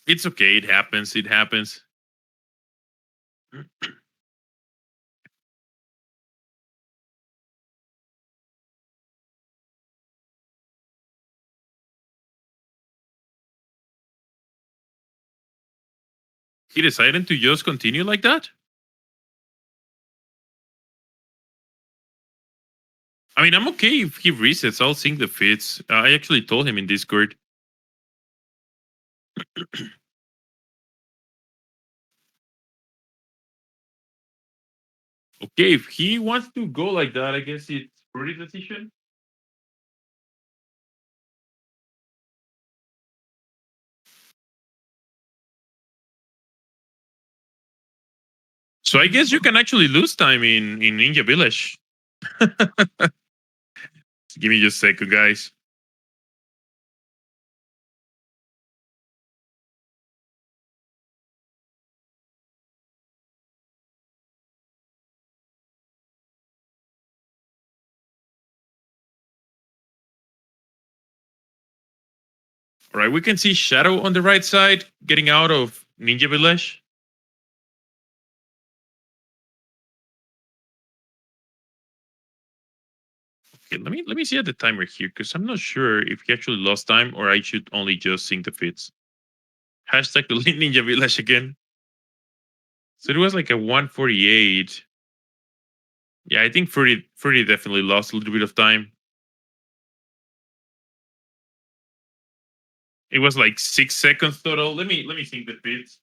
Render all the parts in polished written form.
It's okay. It happens. It happens. He decided to just continue like that. I mean, I'm okay if he resets. I'll sync the fits. I actually told him in Discord. Okay, if he wants to go like that, I guess it's Fruity decision. So I guess you can actually lose time in Ninja Village. Give me just a second, guys. All right, we can see Shadow on the right side getting out of Ninja Village. Okay, let me see at the timer here because I'm not sure if he actually lost time or I should only just sync the fits. Hashtag the Ninja Village again. So it was like a 148. Yeah, I think Fruity definitely lost a little bit of time. It was like 6 seconds total. Let me sync the fits.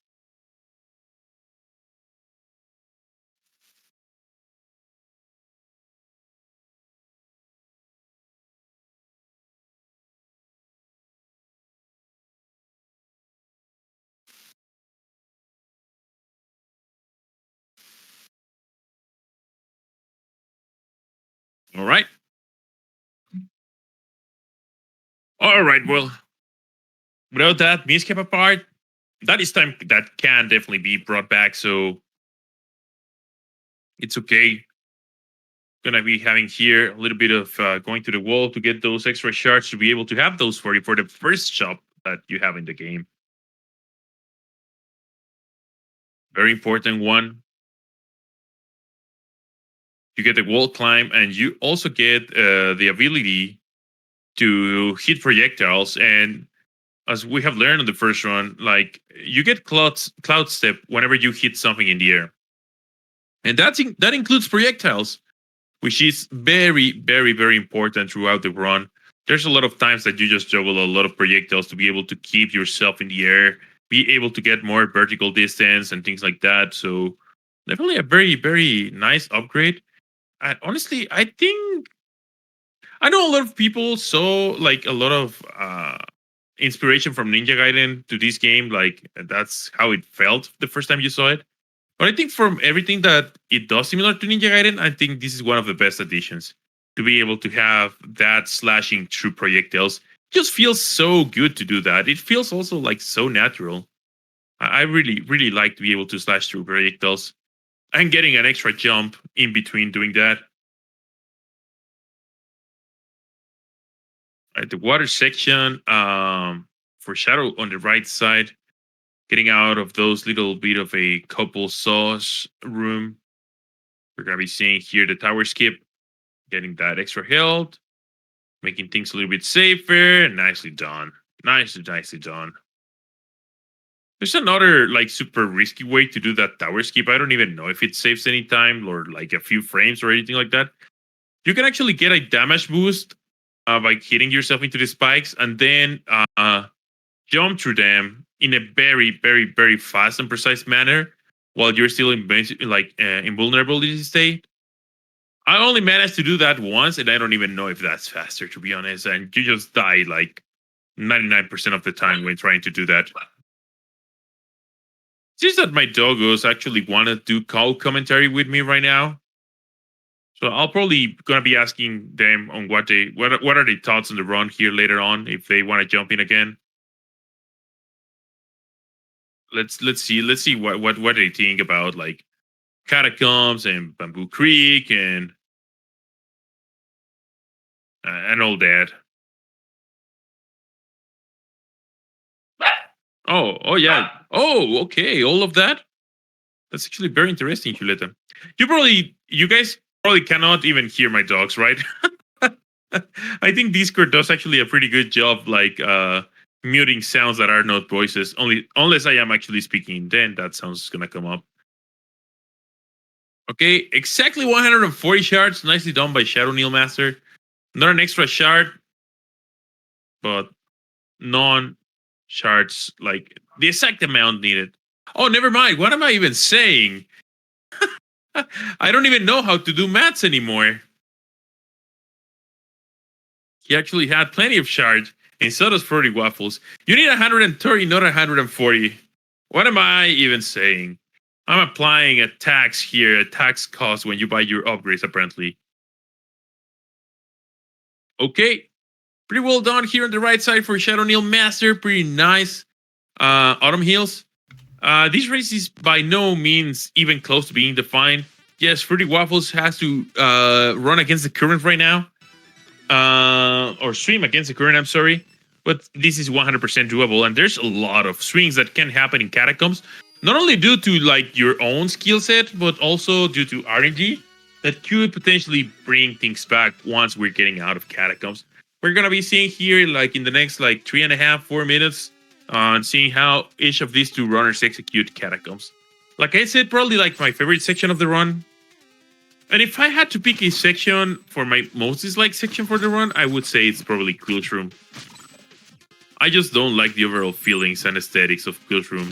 All right. All right. Well, without that miscap apart, that is time that can definitely be brought back. So it's okay. Gonna be having here a little bit of going to the wall to get those extra shards to be able to have those for you for the first shop that you have in the game. Very important one. You get the wall climb, and you also get the ability to hit projectiles. And as we have learned in the first run, like you get cloud step whenever you hit something in the air, and that includes projectiles, which is very, very, very important throughout the run. There's a lot of times that you just juggle a lot of projectiles to be able to keep yourself in the air, be able to get more vertical distance and things like that. So definitely a very, very nice upgrade. And honestly, I think I know a lot of people saw like a lot of inspiration from Ninja Gaiden to this game. Like that's how it felt the first time you saw it. But I think from everything that it does similar to Ninja Gaiden, I think this is one of the best additions. To be able to have that slashing through projectiles just feels so good to do that. It feels also like so natural. I really, really like to be able to slash through projectiles and getting an extra jump in between doing that. At the water section, for Shadow on the right side, getting out of those little bit of a couple sauce room. We're gonna be seeing here the tower skip, getting that extra health, making things a little bit safer. Nicely done. Nicely done. There's another like super risky way to do that tower skip. I don't even know if it saves any time or like a few frames or anything like that. You can actually get a damage boost by hitting yourself into the spikes and then jump through them in a very, very, very fast and precise manner while you're still in invulnerability state. I only managed to do that once, and I don't even know if that's faster, to be honest. And you just die like 99% of the time when trying to do that. Seems that my doggos actually want to do call commentary with me right now. So I'll probably gonna be asking them on what are their thoughts on the run here later on if they want to jump in again. Let's see what they think about like catacombs and Bamboo Creek and all that. Oh yeah. Oh, okay. All of that. That's actually very interesting, Julieta. You guys probably cannot even hear my dogs, right? I think Discord does actually a pretty good job, like muting sounds that are not voices. Only unless I am actually speaking, then that sound's gonna come up. Okay, exactly 140 shards. Nicely done by ShadowKnilMaster. Not an extra shard, but non shards, like the exact amount needed. Oh, never mind. What am I even saying? I don't even know how to do maths anymore. He actually had plenty of shards, and so does 40 waffles. You need 130, not 140. What am I even saying? I'm applying a tax here, a tax cost when you buy your upgrades, apparently. Okay, pretty well done here on the right side for ShadowKnilMaster. Pretty nice. Autumn Heals. This race is by no means even close to being defined. Yes, Fruity Waffles has to run against the current right now. Or swim against the current, I'm sorry. But this is 100% doable. And there's a lot of swings that can happen in Catacombs. Not only due to like your own skill set, but also due to RNG that could potentially bring things back once we're getting out of Catacombs. We're going to be seeing here like in the next like 3.5, 4 minutes on seeing how each of these two runners execute Catacombs. Like I said, probably like my favorite section of the run. And if I had to pick a section for my most disliked section for the run, I would say it's probably Quilt Room. I just don't like the overall feelings and aesthetics of Quilt Room.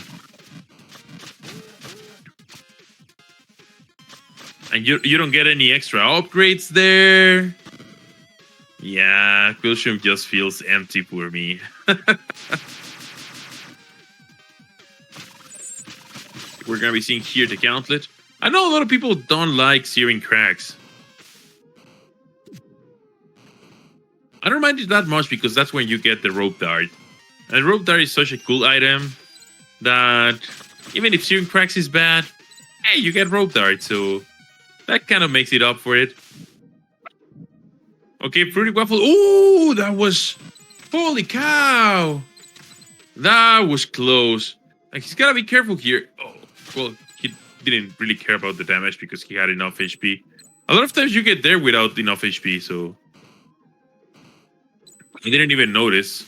And you don't get any extra upgrades there. Yeah, Quilt Room just feels empty for me. We're gonna be seeing here the Gauntlet. I know a lot of people don't like Searing Cracks. I don't mind it that much because that's when you get the Rope Dart. And Rope Dart is such a cool item that even if Searing Cracks is bad, hey, you get Rope Dart, so that kind of makes it up for it. Okay, Fruity Waffle. Ooh, that was... Holy cow! That was close. Like, he's gotta be careful here. Oh, well, he didn't really care about the damage because he had enough HP. A lot of times you get there without enough HP, so... I didn't even notice.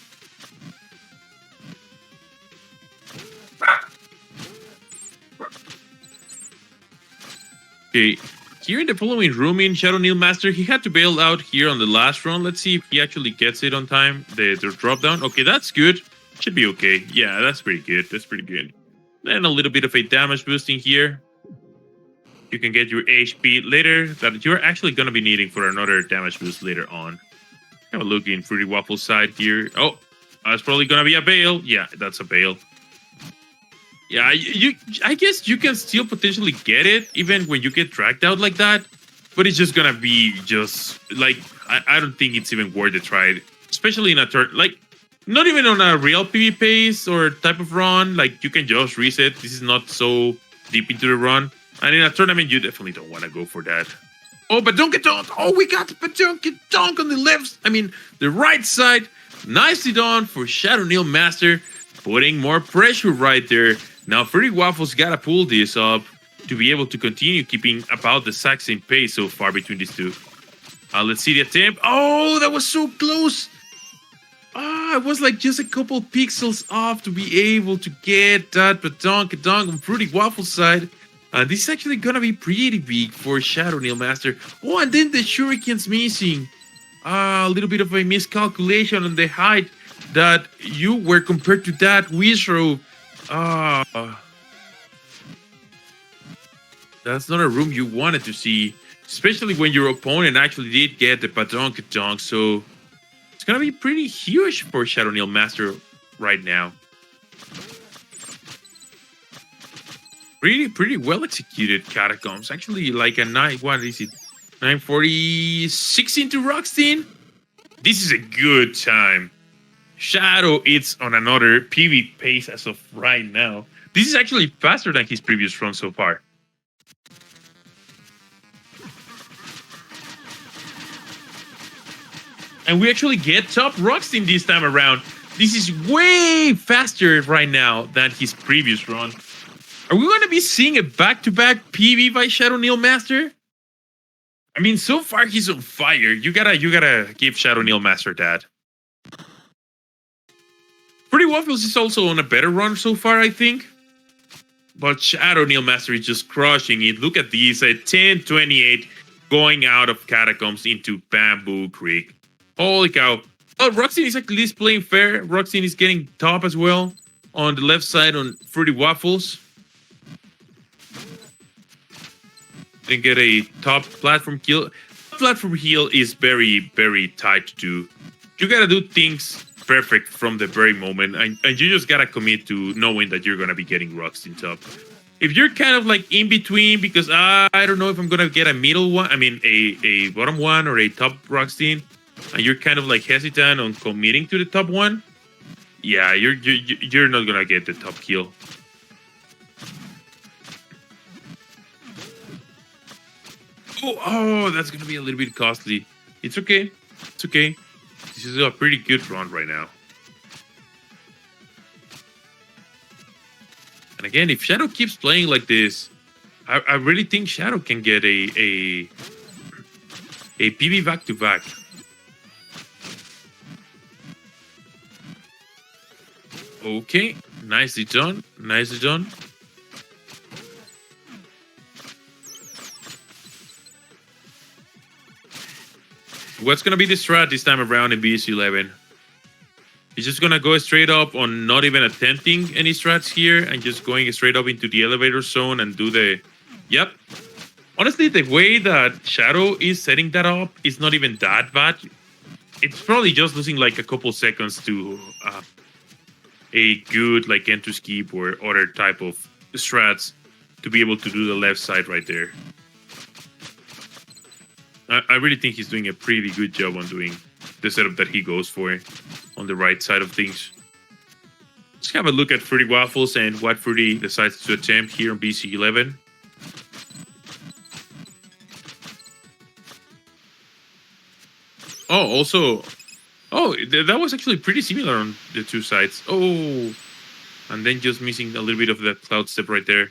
Okay, here in the following room in ShadowKnilMaster, he had to bail out here on the last run. Let's see if he actually gets it on time. The drop down. Okay, that's good. Should be okay. Yeah, that's pretty good. That's pretty good. And a little bit of a damage boosting here. You can get your HP later that you're actually going to be needing for another damage boost later on. Have a look in Fruity Waffle's side here. Oh, that's probably going to be a bail. Yeah, that's a bail. Yeah, I guess you can still potentially get it even when you get dragged out like that. But it's just going to be just like, I don't think it's even worth the try. Especially in a turn, like, not even on a real PvP pace or type of run. Like, you can just reset. This is not so deep into the run. And in a tournament, you definitely don't want to go for that. Oh, Badonkadonk! Oh, we got Badonkadonk on the left. I mean, the right side. Nicely done for ShadowKnilMaster. Putting more pressure right there. Now, Fruity Waffles gotta pull this up to be able to continue keeping about the exact same pace so far between these two. Let's see the attempt. Oh, that was so close. It was like just a couple pixels off to be able to get that Badonkadonk on Fruity Waffles side. This is actually gonna be pretty big for ShadowKnilMaster. Oh, and then the Shuriken's missing. A little bit of a miscalculation on the height that you were compared to that Wizro. That's not a room you wanted to see, especially when your opponent actually did get the Badonkadonk. So it's gonna be pretty huge for ShadowKnilMaster right now. Pretty well executed Catacombs. Actually, like a 946 into Rockstein. This is a good time. Shadow is on another PV pace as of right now. This is actually faster than his previous run so far. And we actually get top Rockstein this time around. This is way faster right now than his previous run. Are we going to be seeing a back-to-back PB by ShadowKnilMaster? I mean, so far he's on fire. You gotta give ShadowKnilMaster that. Pretty Waffles is also on a better run so far, I think. But ShadowKnilMaster is just crushing it. Look at these, at 10:28, going out of Catacombs into Bamboo Creek. Holy cow. Oh, Roxin is at least playing fair. Roxin is getting top as well. On the left side on Fruity Waffles. Didn't get a top platform kill. Platform heal is very, very tight to do. You gotta do things perfect from the very moment, and you just gotta commit to knowing that you're gonna be getting Roxin top. If you're kind of like in between, because I don't know if I'm gonna get a middle one, I mean a bottom one or a top Roxin, and you're kind of like hesitant on committing to the top one, yeah, you're not gonna get the top kill. Oh, that's gonna be a little bit costly. It's okay. It's okay. This is a pretty good run right now. And again, if Shadow keeps playing like this, I really think Shadow can get a PB back-to-back. Okay, nicely done. Nicely done. What's going to be the strat this time around in BS11? He's just going to go straight up on not even attempting any strats here and just going straight up into the elevator zone and do the... Yep. Honestly, the way that Shadow is setting that up is not even that bad. It's probably just losing like a couple seconds to a good like enter skip or other type of strats to be able to do the left side right there. I really think he's doing a pretty good job on doing the setup that he goes for on the right side of things. Let's have a look at Fruity Waffles and what Fruity decides to attempt here on BC11. Oh, also... Oh, that was actually pretty similar on the two sides. Oh, and then just missing a little bit of that cloud step right there.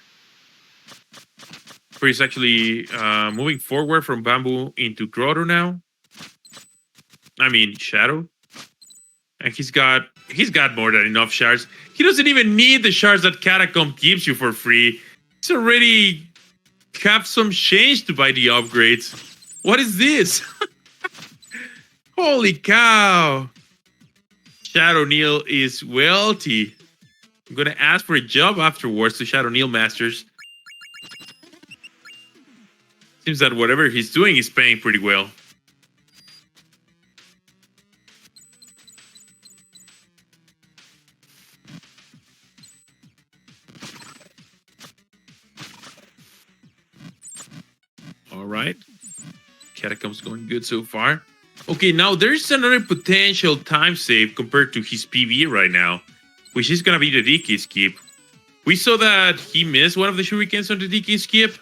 He's actually moving forward from Bamboo into Grotto now. I mean, Shadow. And he's got more than enough shards. He doesn't even need the shards that Catacomb gives you for free. He's already have some change to buy the upgrades. What is this? Holy cow. ShadowKnil is wealthy. I'm going to ask for a job afterwards to ShadowKnilMasters. Seems that whatever he's doing is paying pretty well. All right. Catacombs going good so far. Okay, now there's another potential time save compared to his PV right now, which is going to be the DK skip. We saw that he missed one of the shurikens on the DK skip.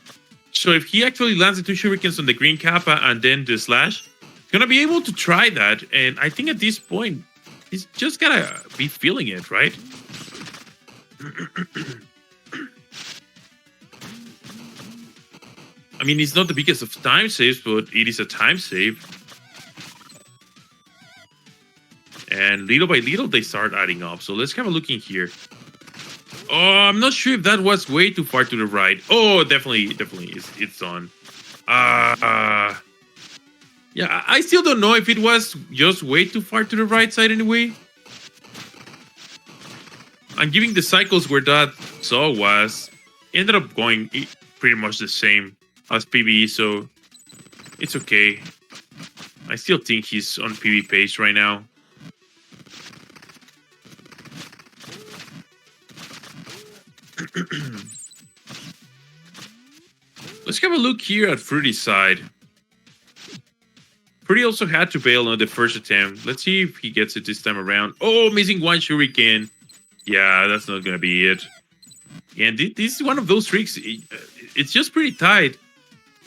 So if he actually lands the two shurikens on the green kappa and then the slash, he's going to be able to try that. And I think at this point, he's just got to be feeling it, right? I mean, it's not the biggest of time saves, but it is a time save. And little by little, they start adding up. So let's have a look in here. Oh, I'm not sure if that was way too far to the right. Oh, definitely it's on. Yeah, I still don't know if it was just way too far to the right side anyway. I'm giving the cycles where that saw was. Ended up going pretty much the same as PvE, so it's okay. I still think he's on PvE pace right now. Let's have a look here at Fruity's side. Fruity also had to bail on the first attempt. Let's see if he gets it this time around. Oh, missing one shuriken. Yeah, that's not gonna be it. And this is one of those tricks. It's just pretty tight.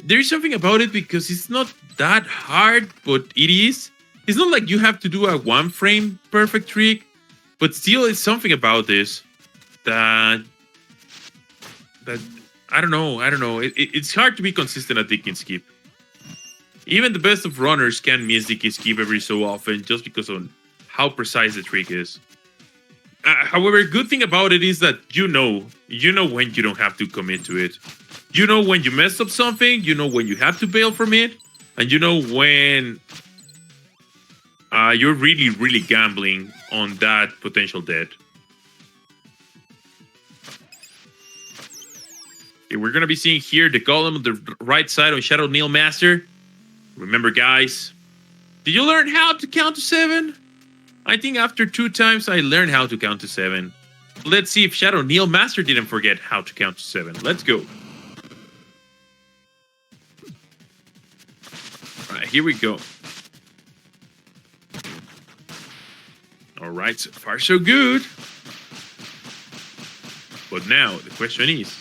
There's something about it because it's not that hard, but it is. It's not like you have to do a one frame perfect trick. But still, it's something about this that I don't know. It's hard to be consistent at Dick and Skip. Even the best of runners can miss Dick and Skip every so often just because of how precise the trick is. However, good thing about it is that you know when you don't have to commit to it. You know when you mess up something, you know when you have to bail from it, and you know when you're really gambling on that potential debt. Okay, we're gonna be seeing here the column on the right side of ShadowKnilMaster. Remember, guys, did you learn how to count to 7? I think after 2 times I learned how to count to 7. Let's see if ShadowKnilMaster didn't forget how to count to 7. Let's go. Alright, here we go. Alright, so far so good. But now, the question is,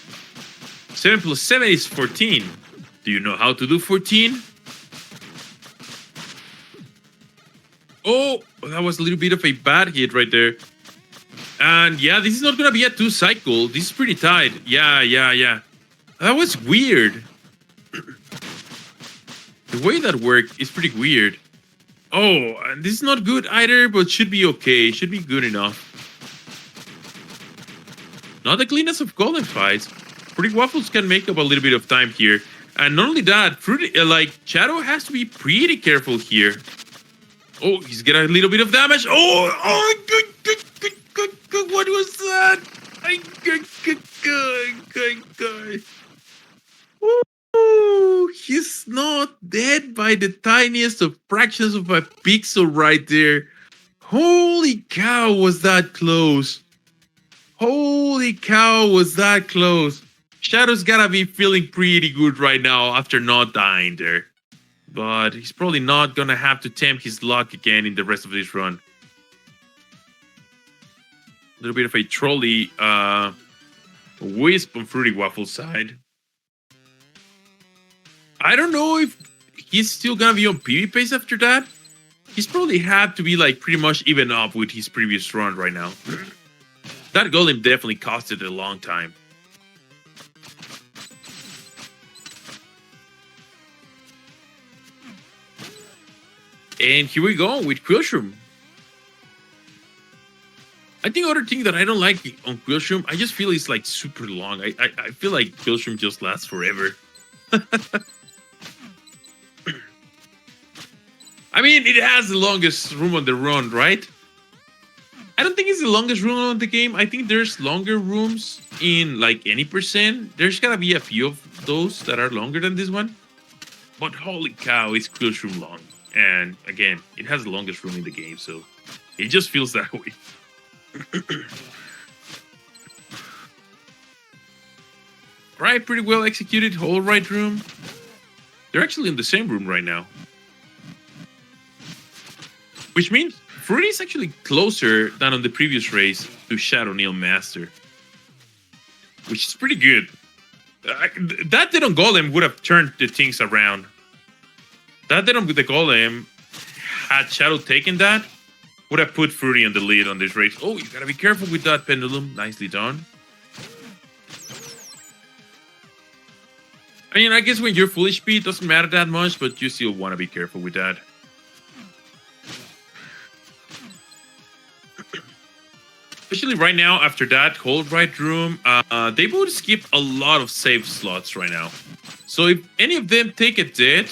7 plus 7 is 14. Do you know how to do 14? Oh, that was a little bit of a bad hit right there. And yeah, this is not gonna be a 2 cycle. This is pretty tight. Yeah. That was weird. The way that worked is pretty weird. Oh, and this is not good either, but should be okay. Should be good enough. Not the cleanest of golden fights. Fruity Waffles can make up a little bit of time here. And not only that, Shadow has to be pretty careful here. Oh, he's got a little bit of damage. Oh, good. What was that? Good. Oh, he's not dead by the tiniest of fractions of a pixel right there. Holy cow, was that close. Shadow's gotta be feeling pretty good right now after not dying there. But he's probably not gonna have to tempt his luck again in the rest of this run. A little bit of a trolley wisp on Fruity Waffle's side. I don't know if he's still gonna be on PvP pace after that. He's probably had to be like pretty much even up with his previous run right now. That golem definitely costed a long time. And here we go with Quillshroom. I think other thing that I don't like on Quillshroom, I just feel it's like super long. I feel like Quillshroom just lasts forever. I mean, it has the longest room on the run, right? I don't think it's the longest room on the game. I think there's longer rooms in like any percent. There's gotta be a few of those that are longer than this one. But holy cow, it's Quillshroom long. And again, it has the longest room in the game, so it just feels that way. Right, pretty well executed. Whole right room. They're actually in the same room right now. Which means Fruity is actually closer than on the previous race to ShadowKnilMaster. Which is pretty good. That dead on Golem would have turned the things around. That dead on the Golem, had Shadow taken that, would have put Fruity on the lead on this race. Oh, you gotta be careful with that pendulum. Nicely done. I mean, I guess when you're full HP, it doesn't matter that much, but you still want to be careful with that. Especially right now, after that hold right room, they would skip a lot of save slots right now. So if any of them take a dead,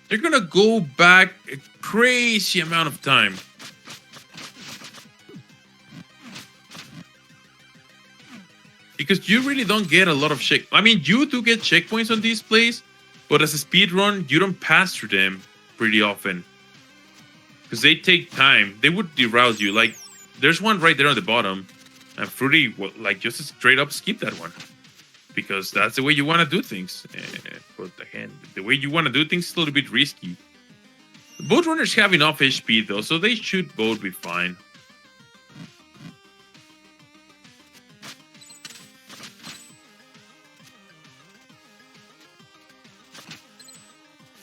they're gonna go back a crazy amount of time. Because you really don't get a lot of check. I mean, you do get checkpoints on these plays, but as a speed run, you don't pass through them pretty often. Because they take time. They would deroute you. Like, there's one right there on the bottom, and Fruity will, like, just straight up skip that one. Because that's the way you want to do things. But again, the way you want to do things is a little bit risky. Both runners have enough HP though, so they should both be fine.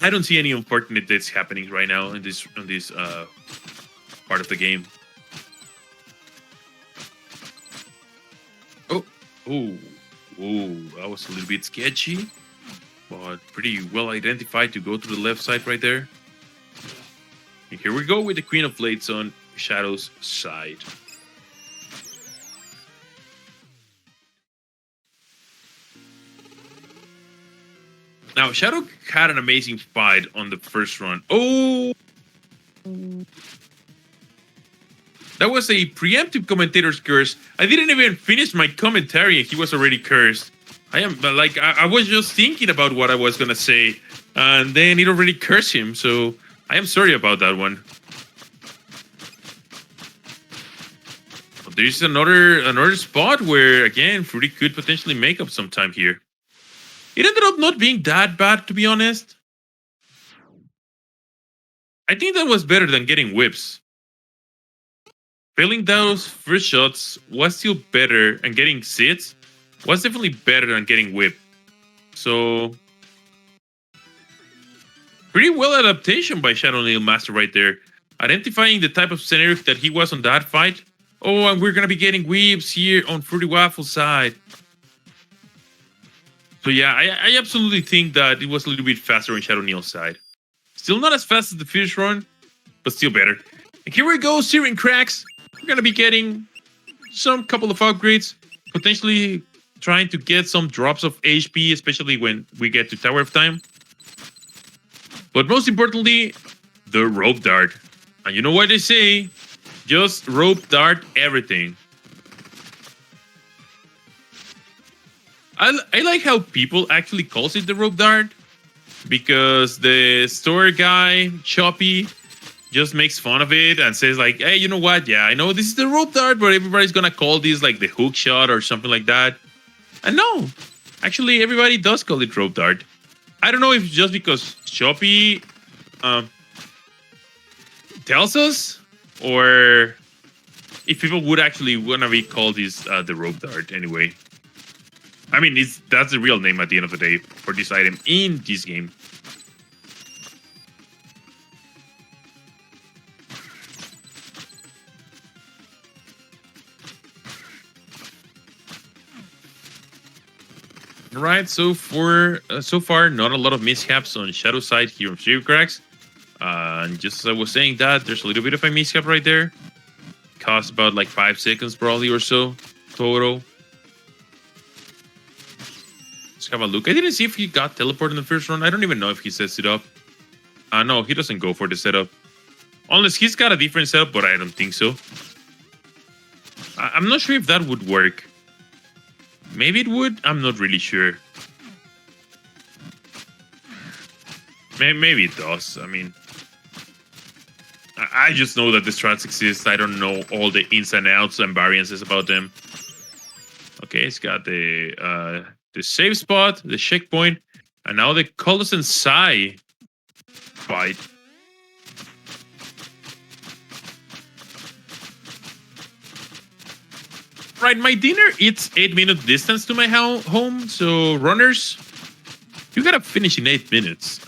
I don't see any unfortunate deaths happening right now in this part of the game. Oh, that was a little bit sketchy, but pretty well identified to go to the left side right there. And here we go with the Queen of Blades on Shadow's side. Now, Shadow had an amazing fight on the first run. Oh! That was a preemptive commentator's curse. I didn't even finish my commentary and he was already cursed. I was just thinking about what I was gonna say, and then it already cursed him, so I am sorry about that one. But there's another spot where, again, Fruity could potentially make up some time here. It ended up not being that bad, to be honest. I think that was better than getting whips. Failing those first shots was still better, and getting sits was definitely better than getting whipped. So, pretty well adaptation by ShadowKnilMaster right there. Identifying the type of scenario that he was on that fight. Oh, and we're going to be getting whips here on Fruity Waffle's side. So yeah, I absolutely think that it was a little bit faster on ShadowKnil's side. Still not as fast as the first run, but still better. And here we go, Searing Cracks. We're going to be getting some couple of upgrades. Potentially trying to get some drops of HP, especially when we get to Tower of Time. But most importantly, the Rope Dart. And you know what they say? Just Rope Dart everything. I like how people actually calls it the Rope Dart, because the store guy, Choppy, just makes fun of it and says like, hey, you know what? Yeah, I know this is the Rope Dart, but everybody's gonna call this like the hook shot or something like that. And no, actually everybody does call it Rope Dart. I don't know if it's just because Choppy tells us, or if people would actually wanna be called this the Rope Dart anyway. I mean, that's the real name at the end of the day for this item in this game. Right, so far, not a lot of mishaps on Shadow side here on Searing Cracks. And just as I was saying that, there's a little bit of a mishap right there. Cost about like 5 seconds probably or so total. Let's have a look. I didn't see if he got teleport in the first run. I don't even know if he sets it up. No, he doesn't go for the setup. Unless he's got a different setup, but I don't think so. I'm not sure if that would work. Maybe it would. I'm not really sure. Maybe it does. I mean, I just know that the strats exist. I don't know all the ins and outs and variances about them. Okay, it's got the save spot, the checkpoint, and now the Colossus and Sai fight. Right, my dinner, it's 8-minute distance to my home, so runners, you gotta finish in 8 minutes.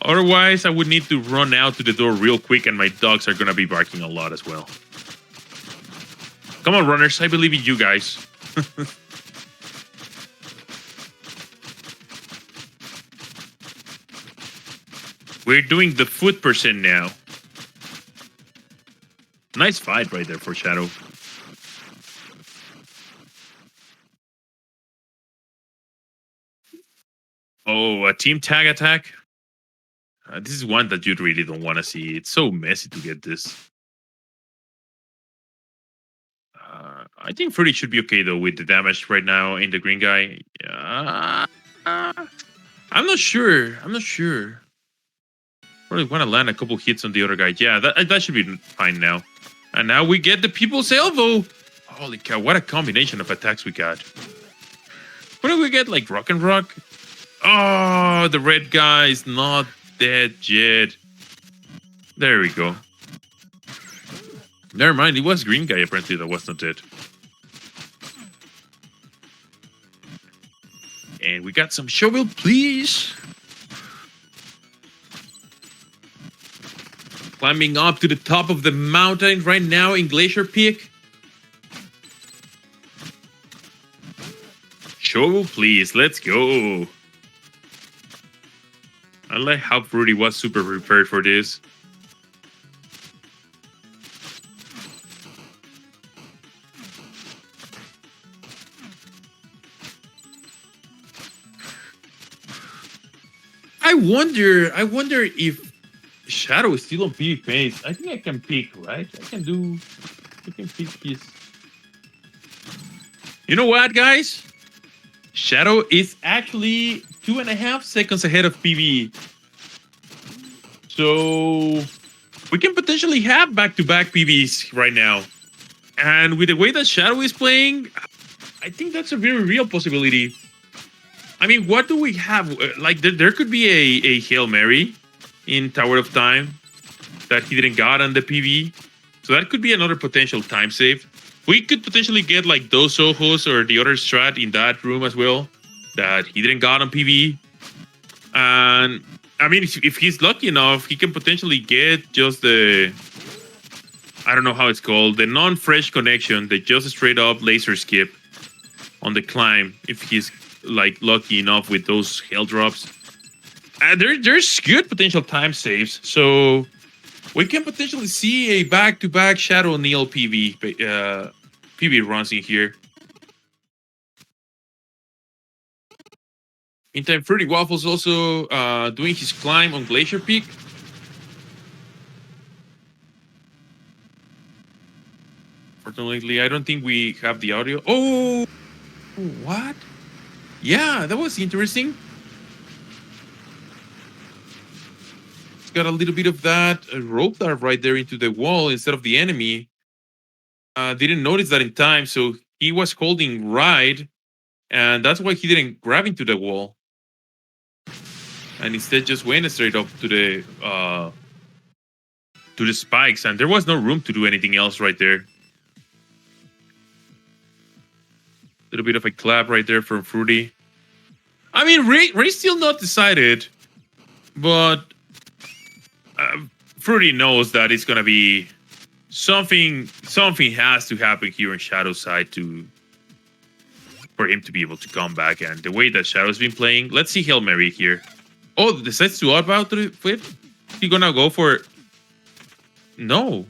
Otherwise, I would need to run out to the door real quick, and my dogs are gonna be barking a lot as well. Come on, runners, I believe in you guys. We're doing the foot percent now. Nice fight right there for Shadow. Oh, a team tag attack. This is one that you really don't want to see. It's so messy to get this. I think Fruity should be okay though with the damage right now in the green guy. I'm not sure. Probably want to land a couple hits on the other guy. Yeah, that should be fine now. And now we get the People's Elbow. Holy cow, what a combination of attacks we got. What do we get, like Rock and Rock? Oh, the red guy is not dead yet. There we go. Never mind, it was green guy apparently that was not dead. And we got some shovel, please. Climbing up to the top of the mountain right now in Glacier Peak. Show, please. Let's go. I like how Fruity was super prepared for this. I wonder if Shadow is still on PvP pace. I think I can pick, right? I can pick his. You know what, guys? Shadow is actually 2.5 seconds ahead of PvE. So we can potentially have back-to-back PvEs right now. And with the way that Shadow is playing, I think that's a very real possibility. I mean, what do we have? Like, there could be a Hail Mary in Tower of Time that he didn't got on the PvE. So that could be another potential time save. We could potentially get like those Sohos or the other strat in that room as well that he didn't got on PvE. And I mean, if he's lucky enough, he can potentially get just the, I don't know how it's called, the non-fresh connection, the just straight up laser skip on the climb, if he's like lucky enough with those hell drops. And there's good potential time saves, so we can potentially see a back-to-back ShadowKnil PvP runs in here. Meantime, Fruity Waffles also doing his climb on Glacier Peak. Fortunately, I don't think we have the audio. Oh, what? Yeah, that was interesting. It's got a little bit of that rope dart right there into the wall instead of the enemy. Didn't notice that in time, so he was holding right, and that's why he didn't grab into the wall. And instead just went straight up to the spikes, and there was no room to do anything else right there. Little bit of a clap right there from Fruity. I mean, Ray's still not decided, but Fruity knows that it's gonna be something. Something has to happen here on Shadow's side for him to be able to come back. And the way that Shadow's been playing, let's see Hail Mary here. Oh, decides to outbound to the flip. He gonna go for? No,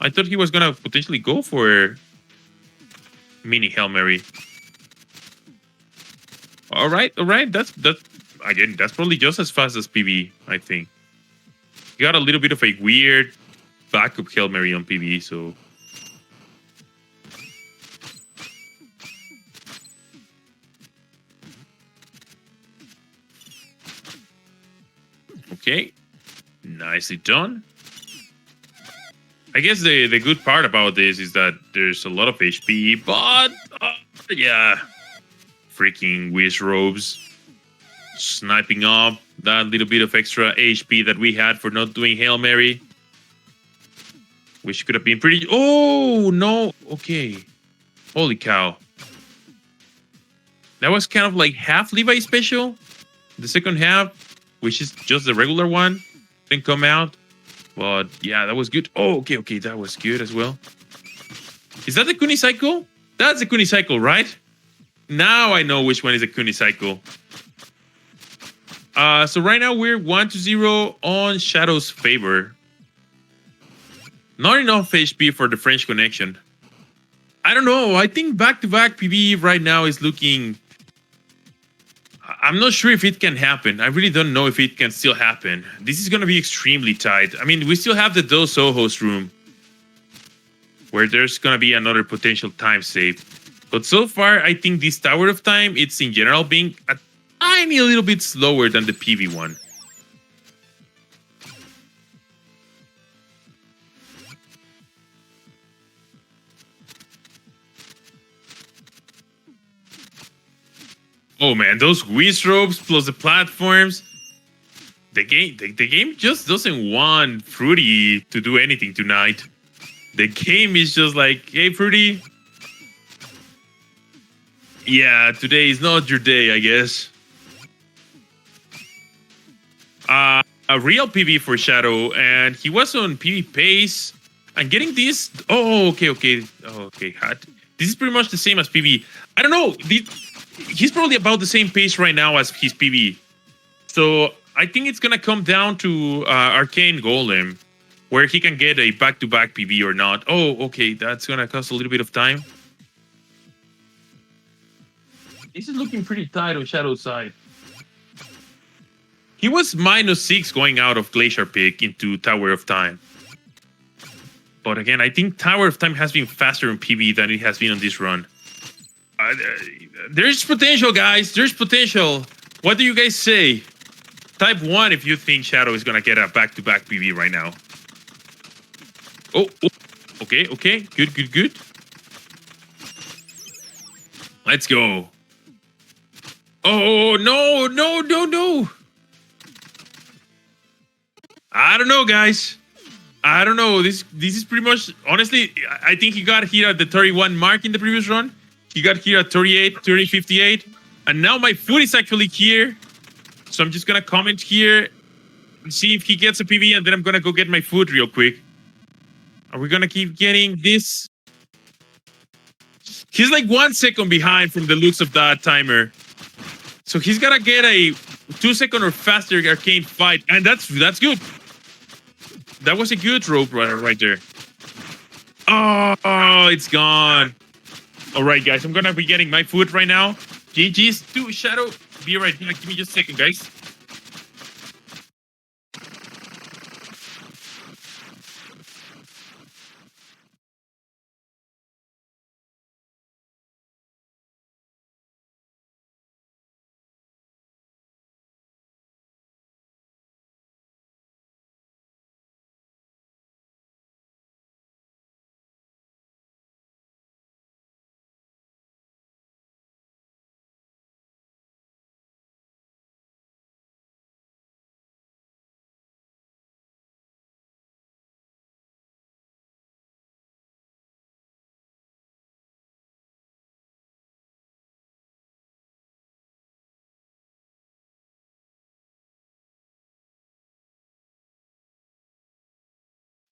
I thought he was gonna potentially go for mini Hail Mary. All right. That's again. That's probably just as fast as PvE. I think he got a little bit of a weird backup Hail Mary on PvE. So okay, nicely done. I guess the good part about this is that there's a lot of HP, but yeah, freaking Wish Robes sniping up that little bit of extra HP that we had for not doing Hail Mary, which could have been pretty. Oh no! Okay, holy cow! That was kind of like half Levi special. The second half, which is just the regular one, didn't come out. But yeah, that was good. Oh, okay, that was good as well. Is that the Kuni cycle? That's the Kuni cycle, right? Now I know which one is the Kuni cycle. So right now we're 1-0 on Shadow's favor. Not enough HP for the French connection. I don't know. I think back-to-back PvE right now is looking. I'm not sure if it can happen. I really don't know if it can still happen. This is going to be extremely tight. I mean, we still have the Dos Ojos room where there's going to be another potential time save. But so far, I think this Tower of Time, it's in general being a tiny little bit slower than the PV one. Oh man, those Whiz ropes plus the platforms. The game just doesn't want Fruity to do anything tonight. The game is just like, hey Fruity. Yeah, today is not your day, I guess. A real PV for Shadow, and he was on PV pace. And getting this. Oh, okay. This is pretty much the same as PV. I don't know. he's probably about the same pace right now as his PB. So I think it's gonna come down to Arcane Golem, where he can get a back-to-back PB or not. Oh, okay, that's gonna cost a little bit of time. This is looking pretty tight on Shadow's side. He was -6 going out of Glacier Peak into Tower of Time. But again, I think Tower of Time has been faster in PB than it has been on this run. There's potential, guys. There's potential. What do you guys say? Type 1 if you think Shadow is going to get a back-to-back PB right now. Oh, okay, okay. Good, good, good. Let's go. Oh, no, no, no, no. I don't know, guys. I don't know. This is pretty much, honestly, I think he got here at the 31 mark in the previous run. He got here at 38, 30, 58. And now my food is actually here. So I'm just going to comment here and see if he gets a PB, and then I'm going to go get my food real quick. Are we going to keep getting this? He's like 1 second behind from the looks of that timer. So he's got to get a 2 second or faster arcane fight. And that's good. That was a good rope right there. Oh, it's gone. All right, guys. I'm going to be getting my food right now. GG's to Shadow. Be right back. Give me just a second, guys.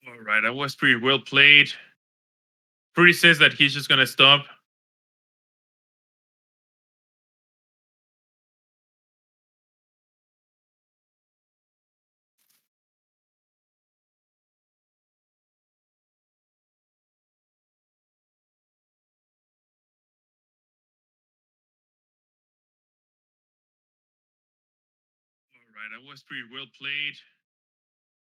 All right, that was pretty well played. Fruity says that he's just gonna stop. All right, that was pretty well played.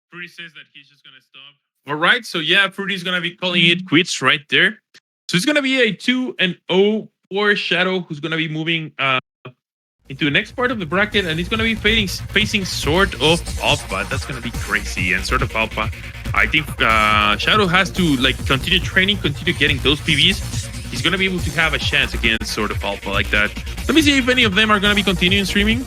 Fruity says that he's just gonna stop. All right, so yeah, Fruity's gonna be calling it quits right there. So it's gonna be a 2-0 for Shadow, who's gonna be moving into the next part of the bracket, and he's gonna be facing Sword of Alpha. That's gonna be crazy. And Sword of Alpha, I think Shadow has to like continue training, continue getting those PVs. He's gonna be able to have a chance against Sword of Alpha like that. Let me see if any of them are gonna be continuing streaming.